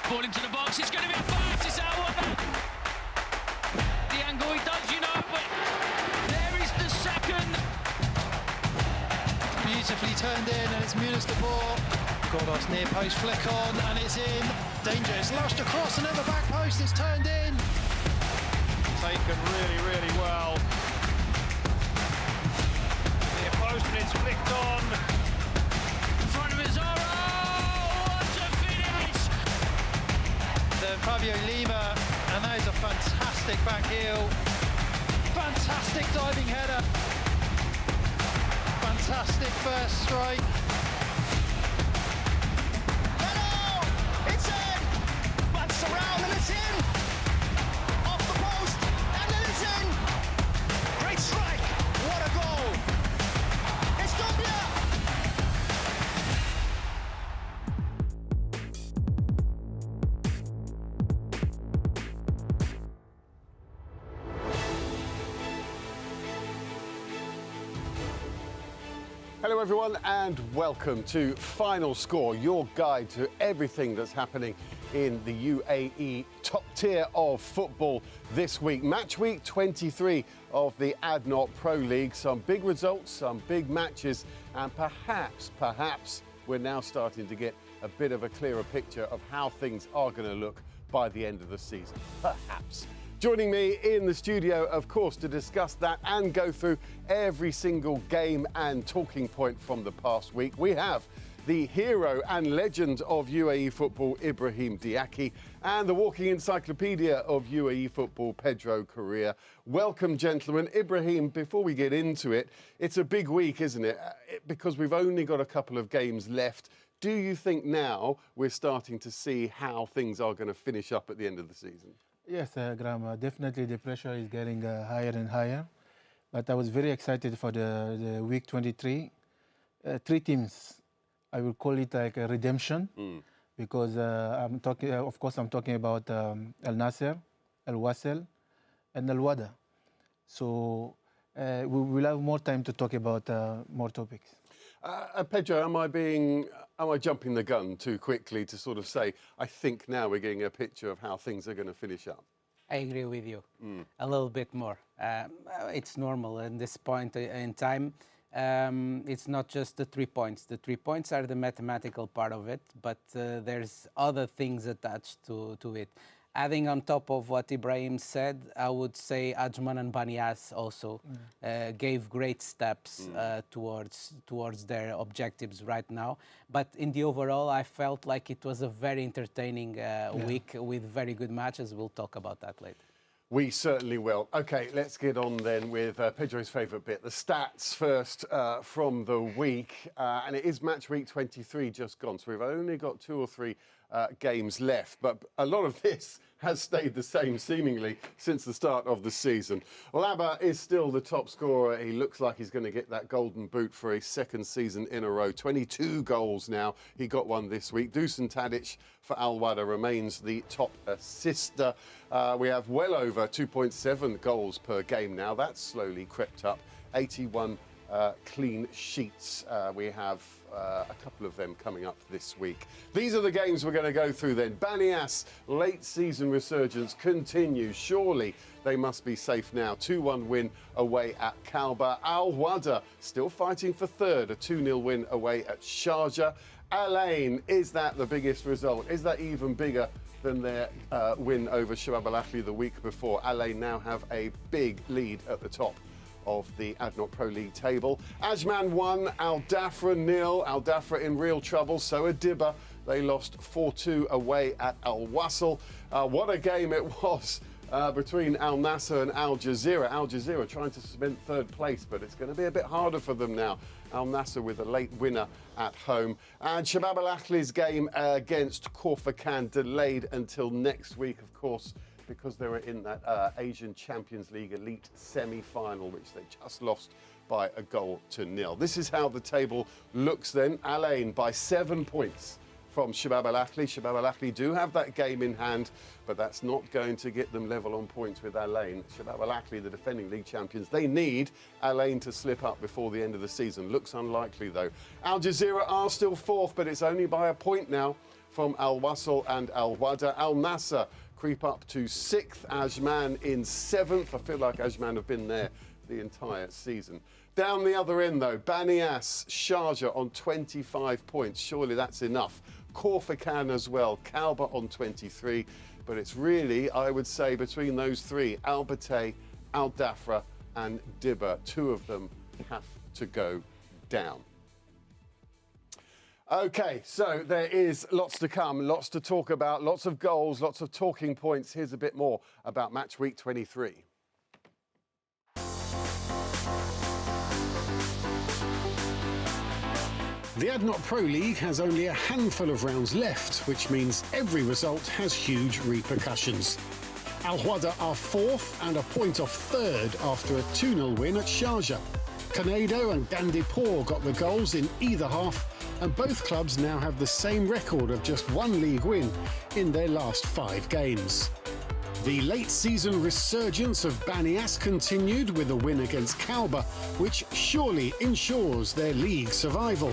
Ball into the box, it's going to be a pass, it's Wahda. The angle he does, but there is the second. Beautifully turned in, and it's Muniz the ball. Gordos near post, flick on, and it's in. Dangerous, lashed across, another back post, it's turned in. Taken really, really well. Near post, and it's flicked on. In front of his what a finish! The Fabio Lima, and that is a fantastic back heel. Fantastic diving header. Fantastic first strike. It's in! Bats around and it's in! Off the post and then it's in! Great strike! What a goal! It's Dobia! Hello everyone and welcome to Final Score, your guide to everything that's happening in the UAE top tier of football this week. Match week 23 of the ADNOC Pro League. Some big results, some big matches, and perhaps we're now starting to get a bit of a clearer picture of how things are going to look by the end of the season. Perhaps. Joining me in the studio, of course, to discuss that and go through every single game and talking point from the past week, we have the hero and legend of UAE football, Ibrahim Diaki, and the walking encyclopedia of UAE football, Pedro Correa. Welcome, gentlemen. Ibrahim, before we get into it, it's a big week, isn't it? Because we've only got a couple of games left. Do you think now we're starting to see how things are going to finish up at the end of the season? Yes, Graham, definitely the pressure is getting higher and higher. But I was very excited for the week 23. Three teams, I will call it like a redemption, because I'm talking about Al Nasser, Al Wasl, and Al Wahda. So we will have more time to talk about more topics. Pedro, am I jumping the gun too quickly to sort of say, I think now we're getting a picture of how things are going to finish up? I agree with you. A little bit more. It's normal at this point in time. It's not just the 3 points. The 3 points are the mathematical part of it, but there's other things attached to it. Adding on top of what Ibrahim said, I would say Ajman and Baniyas also gave great steps towards their objectives right now. But in the overall, I felt like it was a very entertaining week with very good matches. We'll talk about that later. We certainly will. OK, let's get on then with Pedro's favourite bit, the stats first from the week. And it is match week 23 just gone, so we've only got 2 or 3 games left. But a lot of this has stayed the same, seemingly, since the start of the season. Well, Abba is still the top scorer. He looks like he's going to get that golden boot for a second season in a row. 22 goals now. He got one this week. Dusan Tadic for Al Wahda remains the top assister. We have well over 2.7 goals per game now. That's slowly crept up. 81 clean sheets. We have a couple of them coming up this week. These are the games we're going to go through then. Baniyas late season resurgence continues. Surely they must be safe now. 2-1 win away at Kalba. Al Wahda still fighting for third. A 2-0 win away at Sharjah. Al Ain, is that the biggest result? Is that even bigger than their win over Shabab Al Ahli the week before? Al Ain now have a big lead at the top of the ADNOC Pro League table. Ajman 1, Al Dhafra 0. Al Dhafra in real trouble, so Adiba. They lost 4-2 away at Al Wasl. What a game it was between Al Nasser and Al Jazeera. Al Jazeera trying to cement third place, but it's going to be a bit harder for them now. Al Nasser with a late winner at home. And Shabab Al Ahli's game against Khor-Fakkan delayed until next week, of course, because they were in that Asian Champions League elite semi-final, which they just lost by 1-0. This is how the table looks then. Al Ain by 7 points from Shabab Al Ahli. Shabab Al Ahli do have that game in hand, but that's not going to get them level on points with Al Ain. Shabab Al Ahli, the defending league champions, they need Al Ain to slip up before the end of the season. Looks unlikely though. Al Jazeera are still fourth, but it's only by a point now from Al Wasl and Al Wahda. Al Nassr creep up to 6th, Ajman in 7th. I feel like Ajman have been there the entire season. Down the other end though, Baniyas, Sharjah on 25 points. Surely that's enough. Corfacan as well, Kalba on 23. But it's really, I would say, between those three, Al Batay, Al Dhafra and Dibba, 2 of them have to go down. Okay, so there is lots to come, lots to talk about, lots of goals, lots of talking points. Here's a bit more about match week 23. The ADNOC Pro League has only a handful of rounds left, which means every result has huge repercussions. Al Wahda are 4th and a point off 3rd after a 2-0 win at Sharjah. Canedo and Gandipur got the goals in either half, and both clubs now have the same record of just 1 league win in their last 5 games. The late-season resurgence of Baniyas continued with a win against Kalba, which surely ensures their league survival.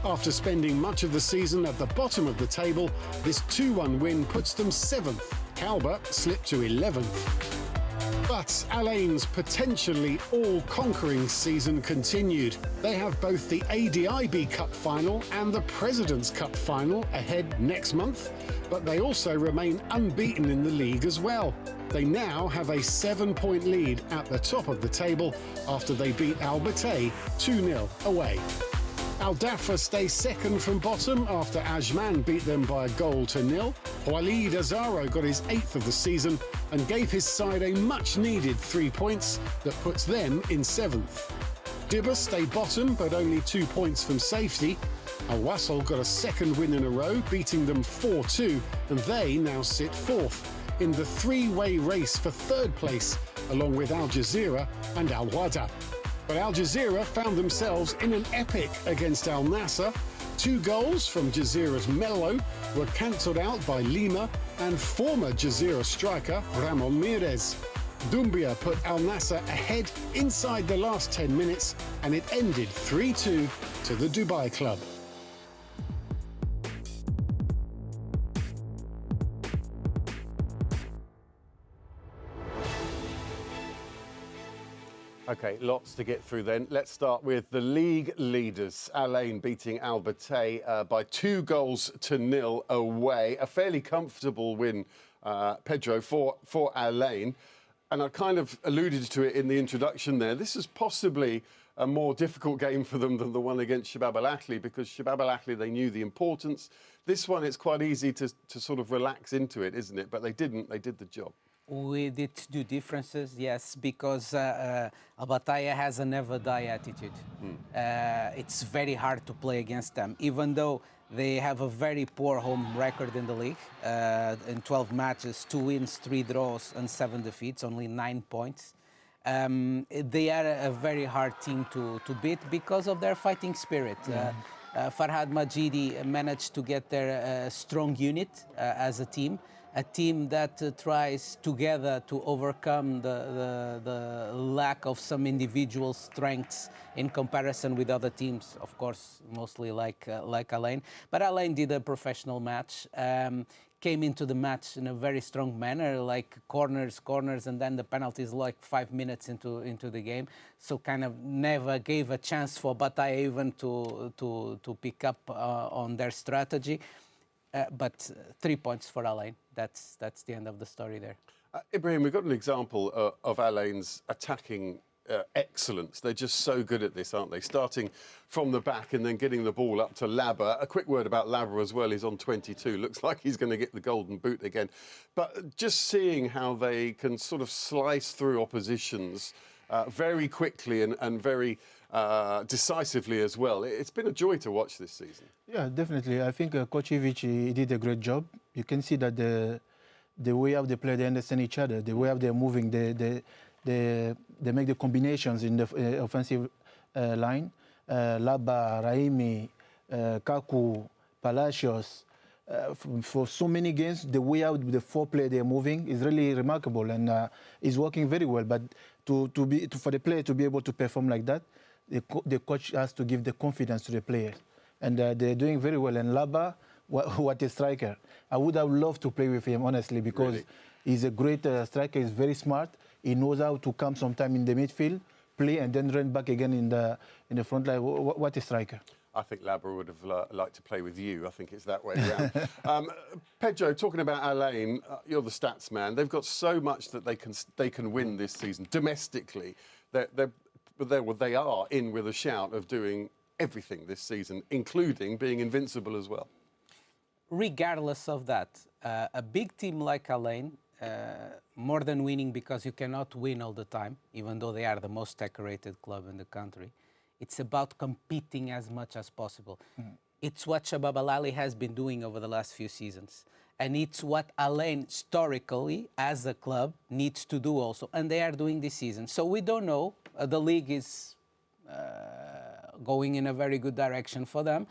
After spending much of the season at the bottom of the table, this 2-1 win puts them 7th. Kalba slipped to 11th. But Al Ain's potentially all-conquering season continued. They have both the ADIB Cup final and the President's Cup final ahead next month, but they also remain unbeaten in the league as well. They now have a 7-point lead at the top of the table after they beat Al Batay 2-0 away. Al Dhafra stay second from bottom after Ajman beat them by 1-0. Walid Azaro got his 8th of the season and gave his side a much-needed 3 points that puts them in 7th. Dibba stay bottom, but only 2 points from safety. Al Wasl got a 2nd win in a row, beating them 4-2, and they now sit 4th in the 3-way race for 3rd place, along with Al Jazeera and Al Wahda. But Al Jazeera found themselves in an epic against Al Nassr. 2 goals from Jazeera's Mello were cancelled out by Lima and former Jazeera striker Ramon Mires. Doumbia put Al Nassr ahead inside the last 10 minutes, and it ended 3-2 to the Dubai club. Okay, lots to get through then. Let's start with the league leaders. Al Ain beating Al Batay by 2-0 away. A fairly comfortable win, Pedro, for Al Ain. And I kind of alluded to it in the introduction there. This is possibly a more difficult game for them than the one against Shabab Al Ahly, because Shabab Al Ahly, they knew the importance. This one, it's quite easy to sort of relax into it, isn't it? But they didn't. They did the job. We did do differences, yes, because Al Bataya has a never die attitude. It's very hard to play against them, even though they have a very poor home record in the league. In 12 matches, 2 wins, 3 draws and 7 defeats, only 9 points. They are a very hard team to beat because of their fighting spirit. Farhad Majidi managed to get their strong unit as a team that tries together to overcome the lack of some individual strengths in comparison with other teams, of course, mostly like Al Ain. But Al Ain did a professional match, came into the match in a very strong manner, like corners, and then the penalties like 5 minutes into the game. So kind of never gave a chance for Bataya even to pick up on their strategy. But 3 points for Al Ain. That's the end of the story there. Ibrahim, we've got an example of Al Ain's attacking excellence. They're just so good at this, aren't they? Starting from the back and then getting the ball up to Labba. A quick word about Labba as well. He's on 22. Looks like he's going to get the golden boot again. But just seeing how they can sort of slice through oppositions very quickly and very decisively as well. It's been a joy to watch this season. Yeah, definitely. I think Kocevic, he did a great job. You can see that the way how they play, they understand each other. The way how they're moving, they make the combinations in the offensive line. Labba, Raimi, Kaku, Palacios. For so many games, the way out the 4 players they're moving is really remarkable and is working very well. But for the player to be able to perform like that, the coach has to give the confidence to the players. And they're doing very well. And Labba, what a striker. I would have loved to play with him, honestly, because Really? he's a great striker. He's very smart. He knows how to come sometime in the midfield, play, and then run back again in the front line. What a striker. I think Labra would have liked to play with you. I think it's that way around. Pedro, talking about Alain, you're the stats man. They've got so much that they can win this season domestically. They are in with a shout of doing everything this season, including being invincible as well. Regardless of that, a big team like Alain, more than winning, because you cannot win all the time, even though they are the most decorated club in the country. It's about competing as much as possible. It's what Shabab Al Ahly has been doing over the last few seasons. And it's what Alain, historically, as a club, needs to do also. And they are doing this season. So we don't know. The league is going in a very good direction for them.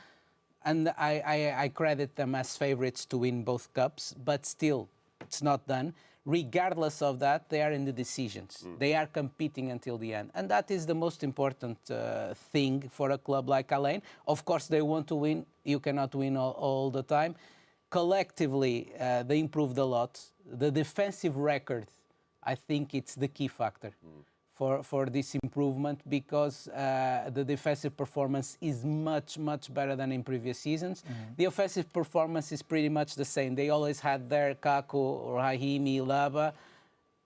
And I credit them as favourites to win both cups. But still, it's not done. Regardless of that, they are in the decisions. They are competing until the end. And that is the most important thing for a club like Alain. Of course, they want to win. You cannot win all the time. Collectively, they improved a lot. The defensive record, I think it's the key factor for this improvement, because the defensive performance is much, much better than in previous seasons. The offensive performance is pretty much the same. They always had their Kaku, Rahimi, Laba,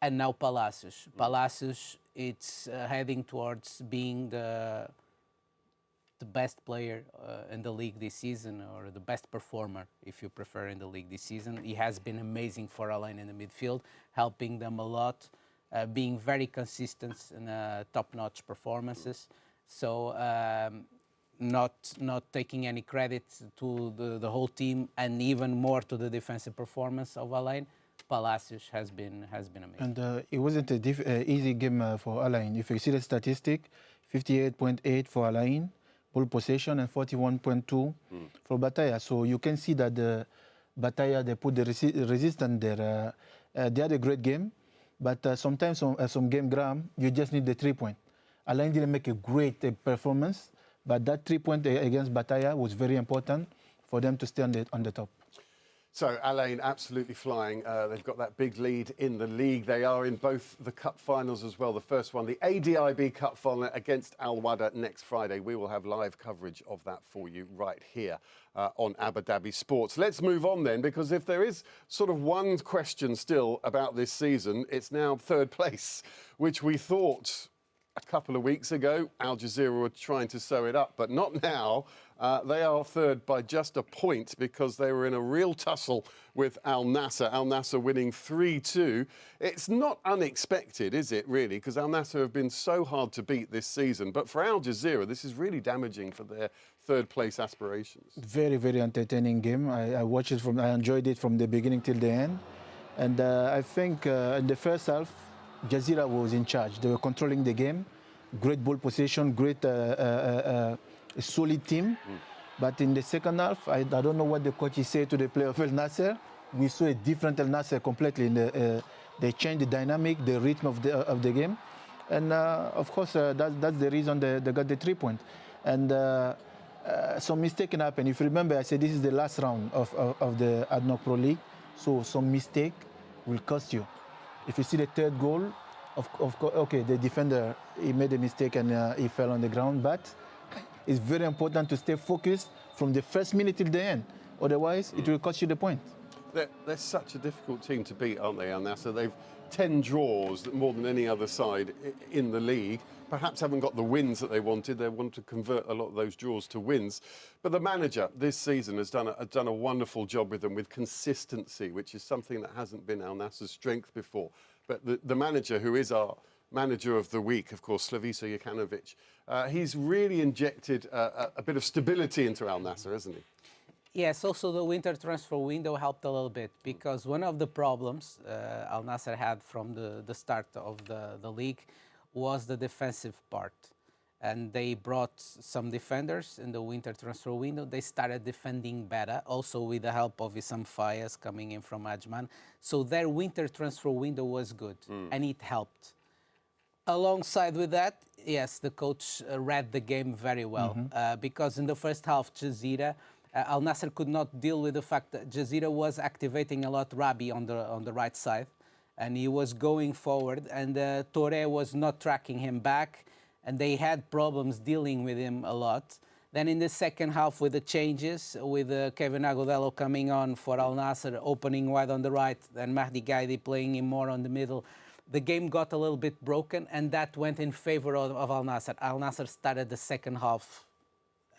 and now Palacios. Palacios, it's heading towards being the best player in the league this season, or the best performer, if you prefer, in the league this season. He has been amazing for Alain in the midfield, helping them a lot. Being very consistent in top-notch performances. So not taking any credit to the whole team, and even more to the defensive performance of Alain. Palacios has been amazing. And it wasn't an easy game for Alain. If you see the statistic, 58.8 for Alain, ball possession, and 41.2 for Bataya. So you can see that the Bataya, they put the resistance there. They had a great game. But sometimes some game, Graham, you just need the 3 point. Alain didn't make a great performance, but that 3 point against Bataya was very important for them to stay on the top. So Alain absolutely flying. They've got that big lead in the league. They are in both the cup finals as well. The first one, the ADIB Cup final against Al Wahda next Friday. We will have live coverage of that for you right here on Abu Dhabi Sports. Let's move on then, because if there is sort of one question still about this season, it's now third place, which we thought a couple of weeks ago Al Jazeera were trying to sew it up, but not now. They are third by just a point, because they were in a real tussle with Al Nassr. Al Nassr winning 3-2. It's not unexpected, is it, really? Because Al Nassr have been so hard to beat this season. But for Al Jazeera, this is really damaging for their third place aspirations. Very, very entertaining game. I watched it I enjoyed it from the beginning till the end. And I think in the first half, Jazeera was in charge. They were controlling the game. Great ball possession, great a solid team. But in the second half, I don't know what the coach said to the player of Al Nassr. We saw a different Al Nassr completely. They changed the dynamic, the rhythm of the game. And of course, that's the reason they got the 3 point. And some mistake can happen. If you remember, I said this is the last round of the ADNOC Pro League. So some mistake will cost you. If you see the third goal, of course, okay, the defender, he made a mistake and he fell on the ground. But it's very important to stay focused from the first minute till the end. Otherwise, it will cost you the point. They're such a difficult team to beat, aren't they, Al Nassr? They've 10 draws, more than any other side in the league. Perhaps haven't got the wins that they wanted. They want to convert a lot of those draws to wins. But the manager this season has done a wonderful job with them, with consistency, which is something that hasn't been Al Nassr's strength before. But the manager, who is our manager of the week, of course, Slaviša Jokanović, he's really injected a bit of stability into Al Nassr, hasn't he? Yes, also the winter transfer window helped a little bit, because one of the problems Al Nassr had from the start of the league was the defensive part. And they brought some defenders in the winter transfer window. They started defending better, also with the help of Issam Fayez coming in from Ajman. So their winter transfer window was good, and it helped. Alongside with that, yes, the coach read the game very well, because in the first half, Jazeera Al Nassr could not deal with the fact that Jazeera was activating a lot Rabi on the right side, and he was going forward, and Touré was not tracking him back, and they had problems dealing with him a lot. Then in the second half, with the changes, with Kevin Agudelo coming on for Al Nassr, opening wide on the right, and Mahdi Gaidi playing him more on the middle, the game got a little bit broken, and that went in favor of Al Nassr. Al Nassr started the second half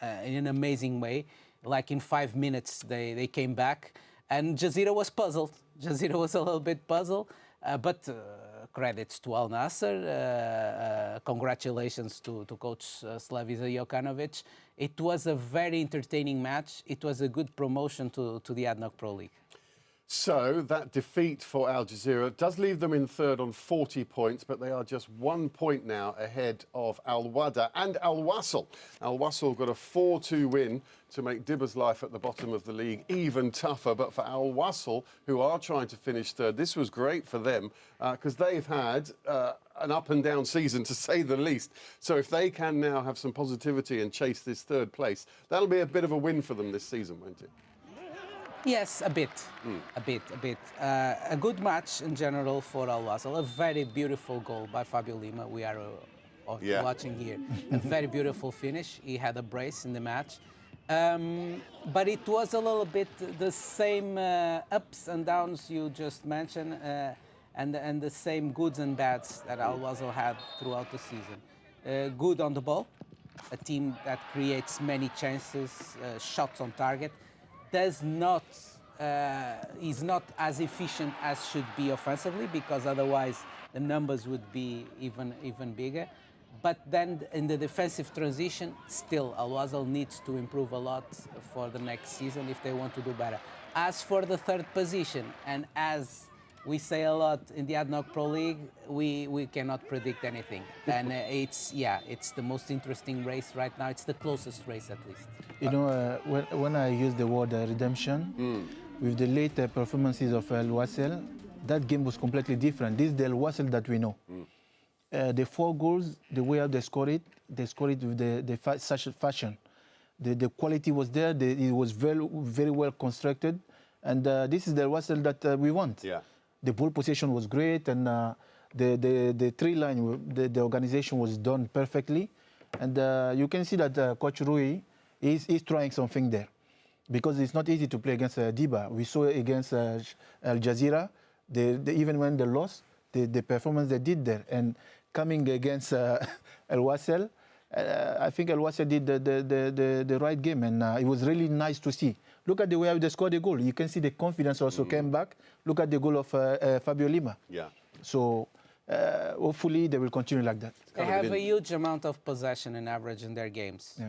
in an amazing way. Like in 5 minutes, they came back, and Jazeera was puzzled. Jazeera was a little bit puzzled, but credits to Al Nassr. Congratulations to coach Slavisa Jokanovic. It was a very entertaining match. It was a good promotion to the ADNOC Pro League. So that defeat for Al Jazeera does leave them in third on 40 points, but they are just 1 point now ahead of Al Wahda and Al Wasl. Al Wasl got a 4-2 win to make Dibba's life at the bottom of the league even tougher. But for Al Wasl, who are trying to finish third, this was great for them because they've had an up and down season, to say the least. So if they can now have some positivity and chase this third place, that'll be a bit of a win for them this season, won't it? Yes, a bit. A good match in general for Al Wasl. A very beautiful goal by Fabio Lima. We are watching here. A very beautiful finish. He had a brace in the match. But it was a little bit the same ups and downs you just mentioned, and the same goods and bads that Al Wasl had throughout the season. Good on the ball, a team that creates many chances, shots on target. Is not as efficient as should be offensively, because otherwise the numbers would be even bigger. But then in the defensive transition, still Al Wasl needs to improve a lot for the next season if they want to do better. As for the third position, and as we say a lot in the ADNOC Pro League, we cannot predict anything. And it's the most interesting race right now. It's the closest race, at least. You know, when I use the word redemption, with the later performances of Al Wasl, that game was completely different. This is the Al Wasl that we know. The 4 goals, the way how they scored it with such fashion. The quality was there. It was very well constructed, and this is the Al Wasl that we want. Yeah. The ball position was great, and the three line, the organization was done perfectly, and you can see that Coach Rui is trying something there, because it's not easy to play against Dibba. We saw against Al Jazeera, even when they lost, the performance they did there, and coming against Al Wasl, I think Al Wasl did the right game, and it was really nice to see. Look at the way they scored the goal. You can see the confidence also came back. Look at the goal of Fabio Lima. Yeah. So hopefully they will continue like that. They have a huge amount of possession in average in their games,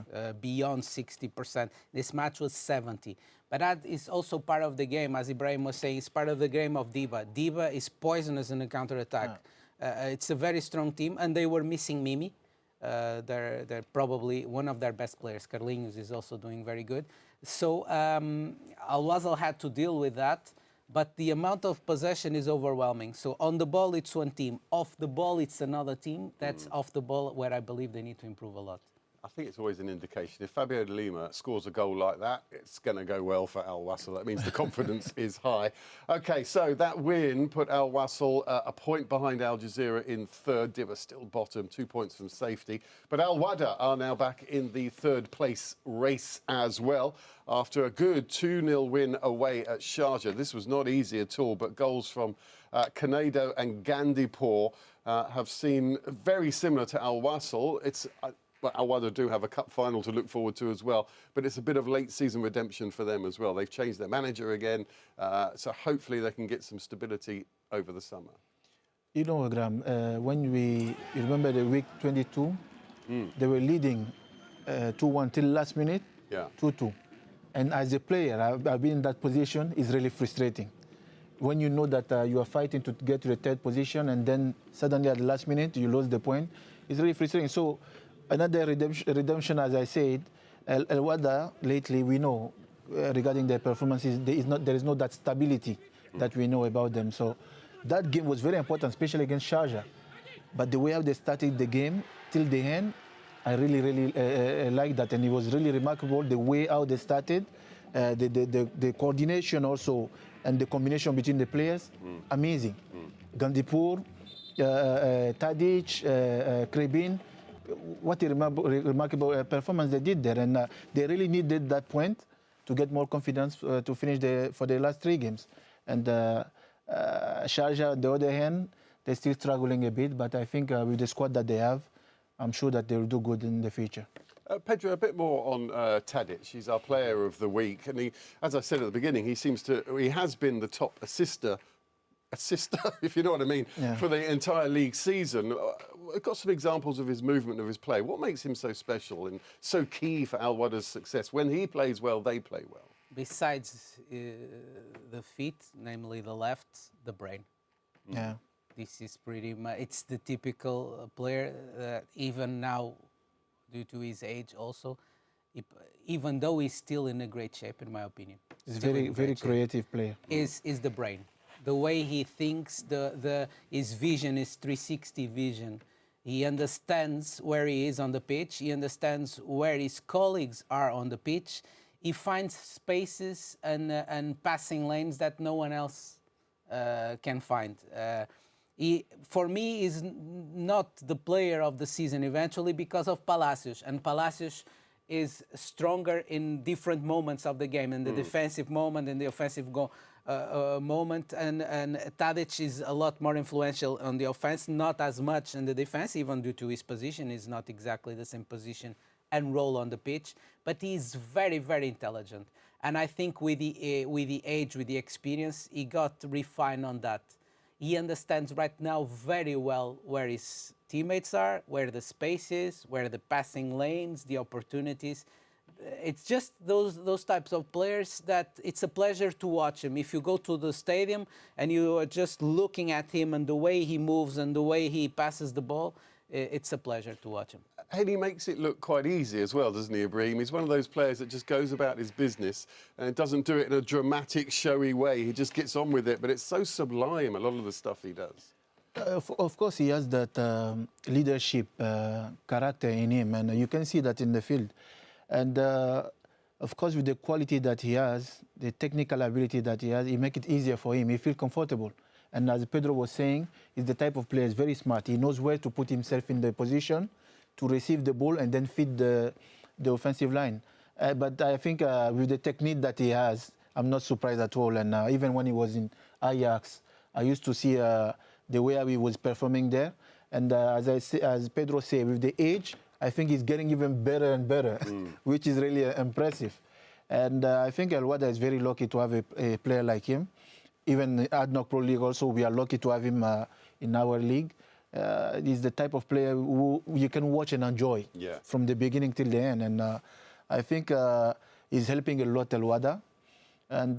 beyond 60%. This match was 70%. But that is also part of the game, as Ibrahim was saying. It's part of the game of Dibba. Dibba is poisonous in the counter-attack. It's a very strong team, and they were missing Mimi. They're probably one of their best players. Carlinhos is also doing very good. So Al Wasl had to deal with that, but the amount of possession is overwhelming. So on the ball, it's one team. Off the ball, it's another team. That's off the ball where I believe they need to improve a lot. I think it's always an indication. If Fabio Lima scores a goal like that, it's going to go well for Al Wasl. That means the confidence is high. OK, so that win put Al Wasl a point behind Al Jazeera in third. Dibba still bottom, 2 points from safety. But Al Wahda are now back in the third place race as well, after a good 2-0 win away at Sharjah. This was not easy at all, but goals from Kanedo and Gandipur have seemed very similar to Al Wasl. But Al Wahda do have a cup final to look forward to as well. But it's a bit of late season redemption for them as well. They've changed their manager again. So hopefully they can get some stability over the summer. You know, Graham, when you remember the week 22, they were leading 2-1 till last minute, 2-2. And as a player, I've been in that position. It's really frustrating. When you know that you are fighting to get to the third position, and then suddenly at the last minute you lose the point, it's really frustrating. So another redemption, as I said, Al Wahda lately, we know regarding their performances, there is no that stability that we know about them. So that game was very important, especially against Sharjah. But the way how they started the game till the end, I really like that. And it was really remarkable the way how they started. The coordination also and the combination between the players, amazing. Gandipur, Tadic, Krebin, what a remarkable performance they did there, and they really needed that point to get more confidence to finish for the last 3 games. And Sharjah, on the other hand, they're still struggling a bit, but I think with the squad that they have, I'm sure that they'll do good in the future. Pedro, a bit more on Tadic. He's our player of the week, and he, as I said at the beginning, he has been the top assister, if you know what I mean, for the entire league season. I've got some examples of his movement, of his play. What makes him so special and so key for Al Wahda's success? When he plays well, they play well. Besides the feet, namely the left, the brain. Yeah. This is pretty much, it's the typical player that even now, due to his age also, even though he's still in a great shape, in my opinion. He's a very creative player. Is the brain. The way he thinks, his vision is 360 vision. He understands where he is on the pitch. He understands where his colleagues are on the pitch. He finds spaces and passing lanes that no one else can find. He, for me, is not the player of the season eventually because of Palacios. And Palacios is stronger in different moments of the game, in the defensive moment, in the offensive moment. And Tadic is a lot more influential on the offense, not as much in the defense, even due to his position. Is not exactly the same position and role on the pitch, but he's very, very intelligent. And I think with the age, with the experience, he got refined on that. He understands right now very well where his teammates are, where the space is, where the passing lanes, the opportunities. It's just those types of players that it's a pleasure to watch him. If you go to the stadium and you are just looking at him and the way he moves and the way he passes the ball, it's a pleasure to watch him. And he makes it look quite easy as well, doesn't he, Ibrahim? He's one of those players that just goes about his business and doesn't do it in a dramatic, showy way. He just gets on with it, but it's so sublime, a lot of the stuff he does. Of course, he has that leadership character in him, and you can see that in the field. And of course, with the quality that he has, the technical ability that he has, it makes it easier for him. He feels comfortable. And as Pedro was saying, he's the type of player, he's very smart. He knows where to put himself in the position to receive the ball and then feed the offensive line. But I think with the technique that he has, I'm not surprised at all. And even when he was in Ajax, I used to see the way he was performing there. And as Pedro said, with the age, I think he's getting even better and better, which is really impressive. And I think Al Wahda is very lucky to have a player like him. Even ADNOC Pro League also, we are lucky to have him in our league. He's the type of player who you can watch and enjoy from the beginning till the end. And I think he's helping a lot Al Wahda. And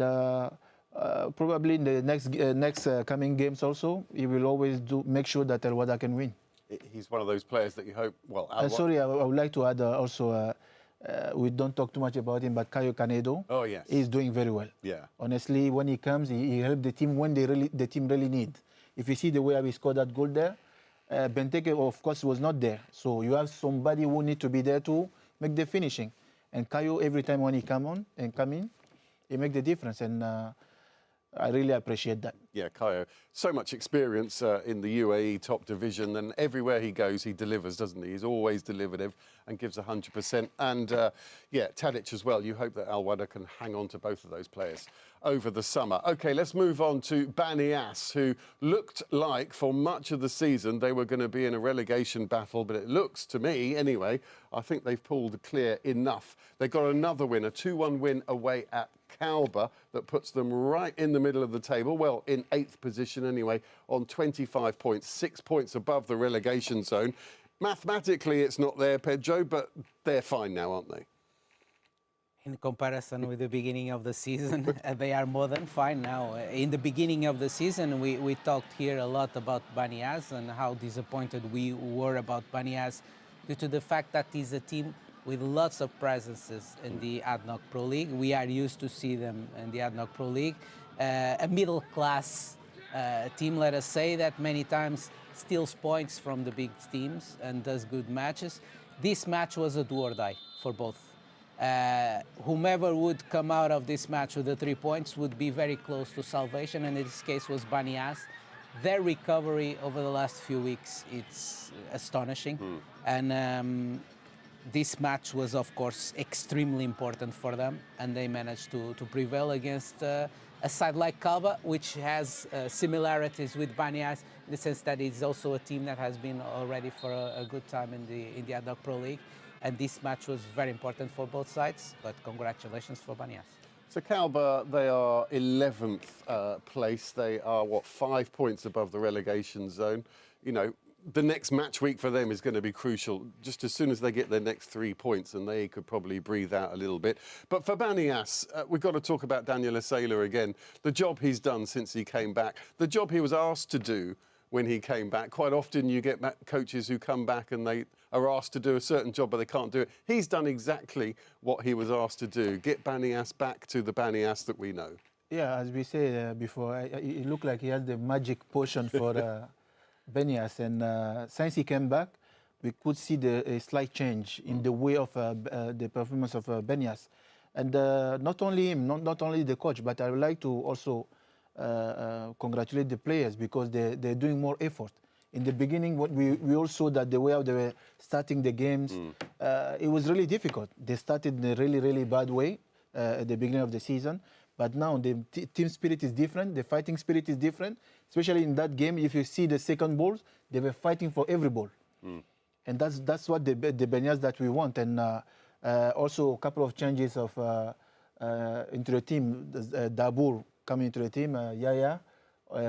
probably in the next coming games also, he will always make sure that Al Wahda can win. He's one of those players that you hope, well... sorry, I would like to add also, we don't talk too much about him, but Caio Canedo, he's doing very well. Yeah. Honestly, when he comes, he helps the team when the team really need. If you see the way he scored that goal there, Benteke, of course, was not there. So you have somebody who need to be there to make the finishing. And Caio, every time when he come in, he make the difference. And I really appreciate that. Yeah, Caio, so much experience in the UAE top division, and everywhere he goes, he delivers, doesn't he? He's always delivered and gives 100%. And yeah, Tadic as well. You hope that Al Wahda can hang on to both of those players over the summer. OK, let's move on to Baniyas, who looked like for much of the season they were going to be in a relegation battle, but it looks to me, anyway, I think they've pulled clear enough. They got another win, a 2-1 win away at Calba that puts them right in the middle of the table, well, in 8th position anyway, on 25 points, 6 points above the relegation zone. Mathematically, it's not there, Pedro, but they're fine now, aren't they? In comparison with the beginning of the season, they are more than fine now. In the beginning of the season, we talked here a lot about Baniyas and how disappointed we were about Baniyas due to the fact that he's a team with lots of presences in the ADNOC Pro League. We are used to see them in the ADNOC Pro League. A middle-class team, let us say, that many times steals points from the big teams and does good matches. This match was a do or die for both. Whomever would come out of this match with the 3 points would be very close to salvation, and in this case was Baniyas. Their recovery over the last few weeks, it's astonishing. And this match was, of course, extremely important for them, and they managed to prevail against a side like Calba, which has similarities with Baniyas in the sense that it's also a team that has been already for a good time in the ADNOC Pro League. And this match was very important for both sides, but congratulations for Baniyas. So Calba, they are 11th place. They are, 5 points above the relegation zone. You know, the next match week for them is going to be crucial, just as soon as they get their next 3 points, and they could probably breathe out a little bit. But for Baniyas, we've got to talk about Daniel Asela again. The job he's done since he came back, the job he was asked to do when he came back. Quite often you get coaches who come back and they are asked to do a certain job, but they can't do it. He's done exactly what he was asked to do, get Baniyas back to the Baniyas that we know. Yeah, as we said before, it looked like he has the magic potion for Baniyas. And since he came back, we could see a slight change in the way of the performance of Baniyas. And not only him, not only the coach, but I would like to also congratulate the players because they're doing more effort. In the beginning, we all saw that the way how they were starting the games, it was really difficult. They started in a really, really bad way at the beginning of the season. But now the team spirit is different. The fighting spirit is different. Especially in that game, if you see the second balls, they were fighting for every ball. And that's what the Baniyas that we want. And also a couple of changes of into the team. Dabour coming into the team, Yaya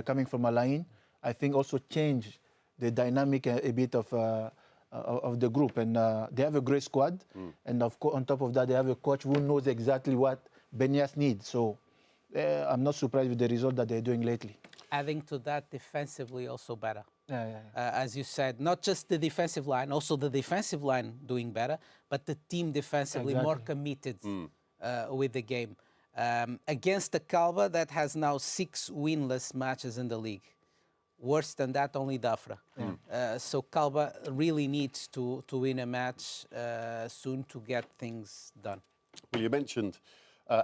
coming from Alain, I think also changed the dynamic a bit of the group. And they have a great squad. And of course, on top of that, they have a coach who knows exactly what Baniyas needs. So I'm not surprised with the result that they're doing lately. Adding to that, defensively also better. Yeah. As you said, not just the defensive line, also the defensive line doing better, but the team defensively more committed with the game. Against the Calba that has now 6 winless matches in the league. Worse than that, only Dafra. So Calba really needs to win a match soon to get things done. Well, you mentioned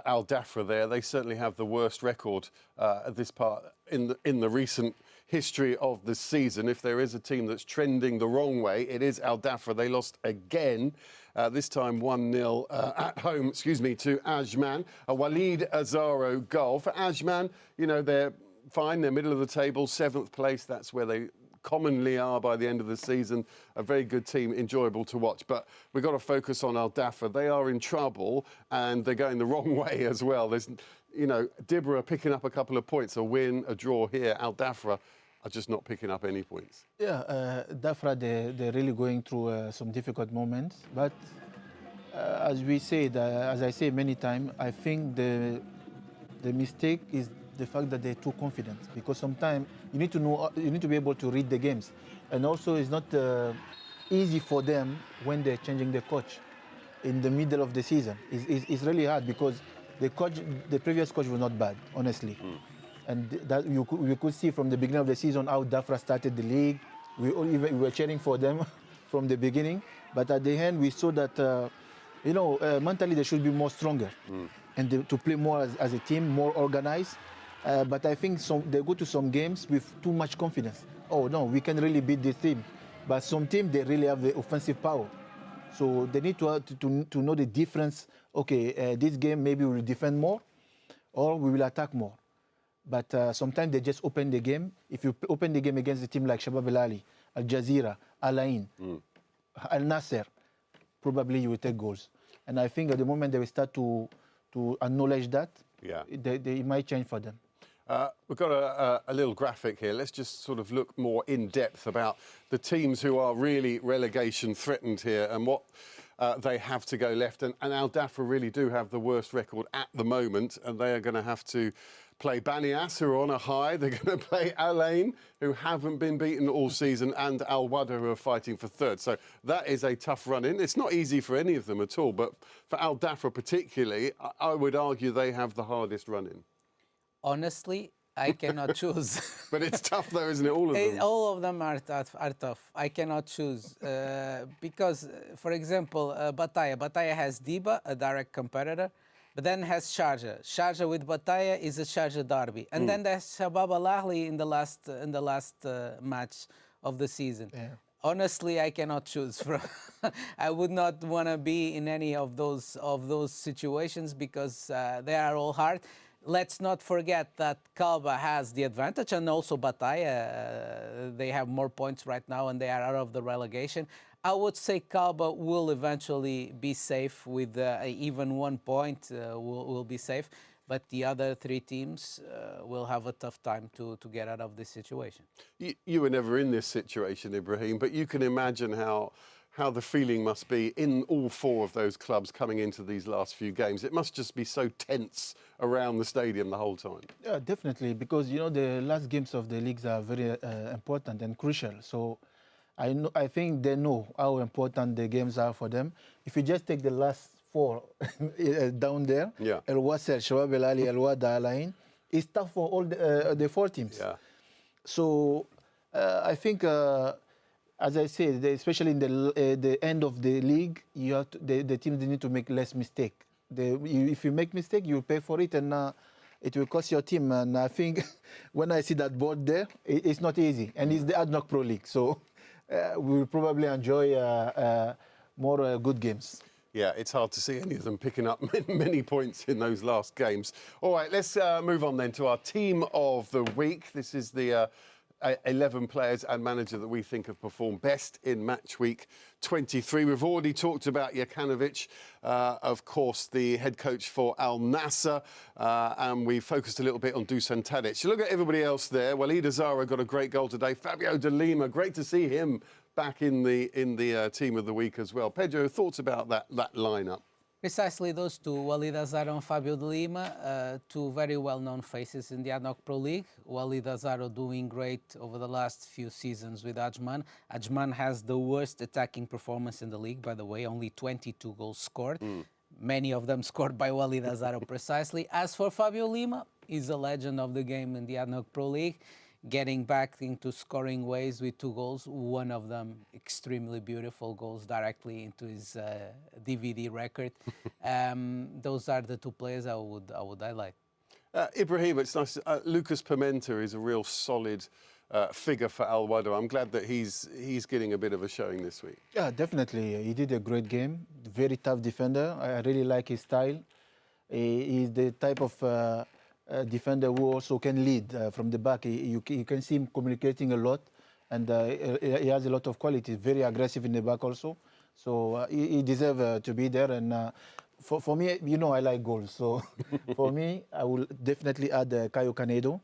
Al Dafra there. They certainly have the worst record at this part in the recent history of the season. If there is a team that's trending the wrong way, it is Al Dafra. They lost again, this time 1-0 at home, to Ajman. A Walid Azaro goal. For Ajman, you know, they're fine. They're middle of the table, 7th place. That's where they commonly are by the end of the season. A very good team, enjoyable to watch. But we've got to focus on Al Dafra. They are in trouble, and they're going the wrong way as well. There's, you know, Dibra picking up a couple of points, a win, a draw here. Al Dafra are just not picking up any points. Yeah, Dafra, they're really going through some difficult moments. But as we said, as I say many times, I think the mistake is the fact that they're too confident, because sometimes you need to be able to read the games, and also it's not easy for them when they're changing the coach in the middle of the season. It's really hard because the previous coach was not bad, honestly, and that we could see from the beginning of the season how Dafra started the league. We were cheering for them from the beginning, but at the end we saw that mentally they should be more stronger and to play more as a team, more organized. But I think they go to some games with too much confidence. Oh no, we can really beat this team. But some teams, they really have the offensive power. So they need to know the difference. Okay, this game maybe we will defend more or we will attack more. But sometimes they just open the game. If you open the game against a team like Shabab El Ali, Al Jazeera, Al Ain, Al Nasser, probably you will take goals. And I think at the moment they will start to acknowledge that, it might change for them. We've got a little graphic here. Let's just sort of look more in depth about the teams who are really relegation threatened here and what they have to go left. And Al Dafra really do have the worst record at the moment, and they are going to have to play Baniyas, who are on a high. They're going to play Al Ain, who haven't been beaten all season, and Al Wahda, who are fighting for 3rd. So that is a tough run-in. It's not easy for any of them at all, but for Al Dafra particularly, I would argue they have the hardest run-in. Honestly, I cannot choose. But it's tough though, isn't it? All of them. All of them are tough. I cannot choose because, for example, Bataya has Diba, a direct competitor, but then has Sharjah. Sharjah with Bataya is a Sharjah derby, and then there's Shabab Al Ahly in the last match of the season. Yeah. Honestly, I cannot choose. I would not want to be in any of those situations because they are all hard. Let's not forget that Kalba has the advantage, and also Bataya. They have more points right now, and they are out of the relegation. I would say Kalba will eventually be safe with even 1 point. Will be safe, but the other 3 teams will have a tough time to get out of this situation. You were never in this situation, Ibrahim, but you can imagine how the feeling must be in all 4 of those clubs coming into these last few games. It must just be so tense around the stadium the whole time. Yeah, definitely, because you know the last games of the leagues are very important and crucial. So I think they know how important the games are for them. If you just take the last 4 down there, Yeah. El Wasl, Shabab Al Ahly, Al Wahda, Al Ain, it's tough for all the 4 teams. Yeah. So I think, as I said, especially in the end of the league, you have to, the teams need to make less mistake. If you make mistake, you pay for it, and it will cost your team. And I think when I see that board there, it's not easy, and it's the ADNOC Pro League, so we will probably enjoy more good games. Yeah, it's hard to see any of them picking up many points in those last games. All right, let's move on then to our team of the week. This is the 11 players and manager that we think have performed best in match week 23. We've already talked about Jokanovic, of course, the head coach for Al Nassr, and we focused a little bit on Dusan Tadic. Look at everybody else there. Walid Azara got a great goal today. Fabio de Lima, great to see him back in the team of the week as well. Pedro, thoughts about that lineup? Precisely those 2, Walid Azara and Fabio de Lima, 2 very well-known faces in the ADNOC Pro League. Walid Azara doing great over the last few seasons with Ajman. Ajman has the worst attacking performance in the league, by the way, only 22 goals scored. Many of them scored by Walid Azara precisely. As for Fabio Lima, he's a legend of the game in the ADNOC Pro League, getting back into scoring ways with 2 goals, one of them extremely beautiful goals directly into his DVD record. Those are the 2 players I would highlight. Ibrahim, it's nice. Lucas Pimenta is a real solid figure for Al Wahda. I'm glad that he's getting a bit of a showing this week. Yeah, definitely. He did a great game. Very tough defender. I really like his style. He's the type of defender who also can lead from the back. You can see him communicating a lot, and he has a lot of quality. Very aggressive in the back also. So he deserves to be there. And for me, you know, I like goals. So for me, I will definitely add Caio Canedo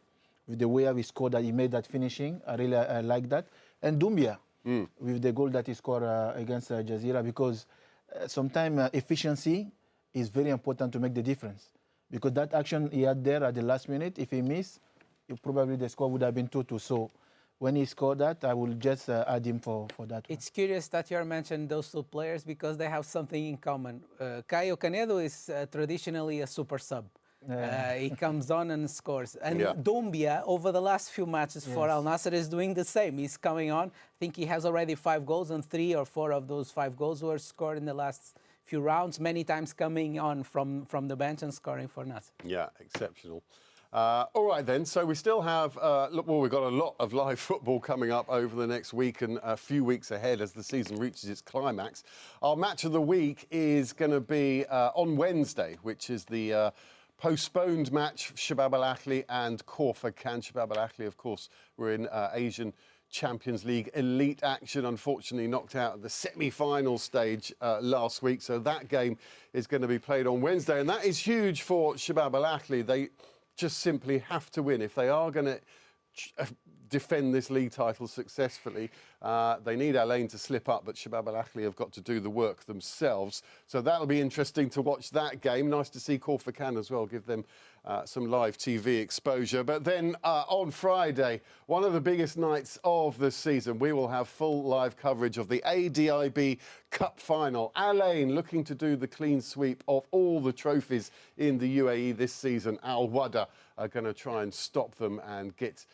with the way he scored, that he made that finishing. I really like that. And Doumbia with the goal that he scored against Jazeera, because sometimes efficiency is very important to make the difference. Because that action he had there at the last minute, if he missed, probably the score would have been 2-2. So when he scored that, I will just add him for that one. It's curious that you're mentioning those 2 players because they have something in common. Caio Canedo is traditionally a super sub. He comes on and scores. And Doumbia, over the last few matches for Al Nassr, is doing the same. He's coming on. I think he has already 5 goals, and 3 or 4 of those 5 goals were scored in the last few rounds, many times coming on from the bench and scoring for Nassr. Yeah, exceptional. All right then, so we still have, we've got a lot of live football coming up over the next week and a few weeks ahead as the season reaches its climax. Our match of the week is going to be on Wednesday, which is the postponed match, Shabab Al Ahly and Korfakan. Shabab Al Ahly, of course, were in Asian Champions League elite action, unfortunately knocked out at the semi-final stage last week. So that game is going to be played on Wednesday, and that is huge for Shabab Al Ahly. They just simply have to win if they are going to defend this league title successfully. They need Al Ain to slip up, but Shabab Al Ahly have got to do the work themselves. So that'll be interesting to watch that game. Nice to see Corfacan as well, give them some live TV exposure. But then on Friday, one of the biggest nights of the season, we will have full live coverage of the ADIB Cup final. Al Ain looking to do the clean sweep of all the trophies in the UAE this season. Al Wahda are going to try and stop them and get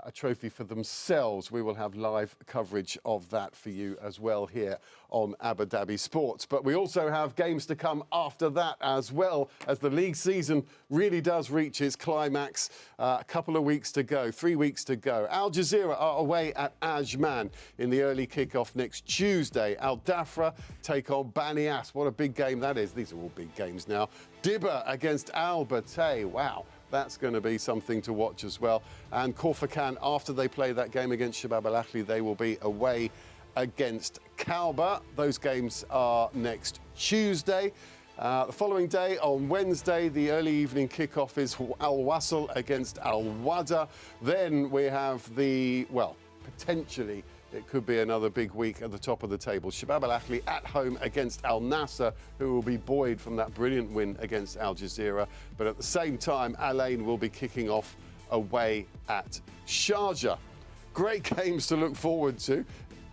a trophy for themselves. We will have live coverage of that for you as well here on Abu Dhabi Sports. But we also have games to come after that as well, as the league season really does reach its climax. A couple of weeks to go, 3 weeks to go. Al Jazeera are away at Ajman in the early kickoff next Tuesday. Al Dafra take on Baniyas. What a big game that is. These are all big games now. Dibba against Al Batay. Wow. That's going to be something to watch as well. And Corfacan, after they play that game against Shabab Al Ahly, they will be away against Kauba. Those games are next Tuesday. The following day, on Wednesday, the early evening kickoff is Al Wasl against Al Wahda. Then we have the, well, potentially, it could be another big week at the top of the table. Shabab Al Ahly at home against Al Nassr, who will be buoyed from that brilliant win against Al Jazeera. But at the same time, Al Ain will be kicking off away at Sharjah. Great games to look forward to.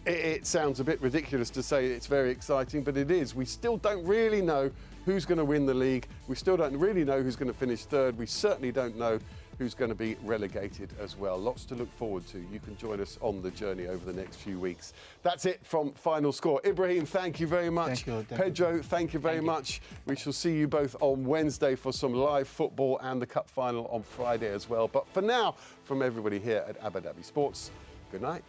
It sounds a bit ridiculous to say it's very exciting, but it is. We still don't really know who's going to win the league. We still don't really know who's going to finish third. We certainly don't know who's going to be relegated as well. Lots to look forward to. You can join us on the journey over the next few weeks. That's it from Final Score. Ibrahim, thank you very much. Thank you. Pedro, thank you very much. We shall see you both on Wednesday for some live football and the Cup final on Friday as well. But for now, from everybody here at Abu Dhabi Sports, good night.